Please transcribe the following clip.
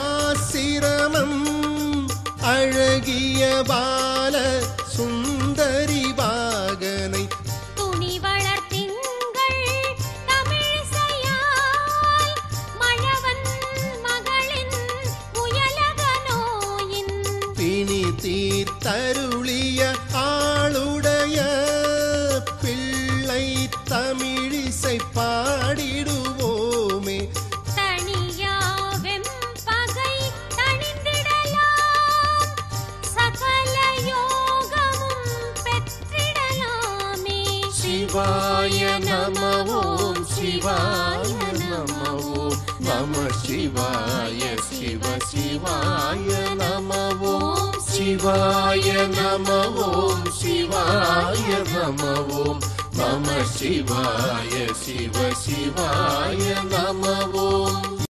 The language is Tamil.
வளர்ப்பாச்சிலாசிரமம் அழகிய பால சுந்தரி பாகனை துணி வளர்த்திங்கள் தமிழிசையால் மழவன் மகளின் முயலக நோயின் பிணி தீர்த்தருளிய ஆளுடைய பிள்ளை தமிழிசை பாடிடுவோமே. தனியாவெம் பகை தணிந்திடலாம் சகல யோகமும் பெற்றிடலாமே. சிவாய நம ஓம் சிவாய நம ஓம் நம சிவாய சிவ சிவாய நம ஓம் சிவாய நம ஓம் சிவாய நம ஓம் நம சிவாய சிவ சிவாய நம ஓம்.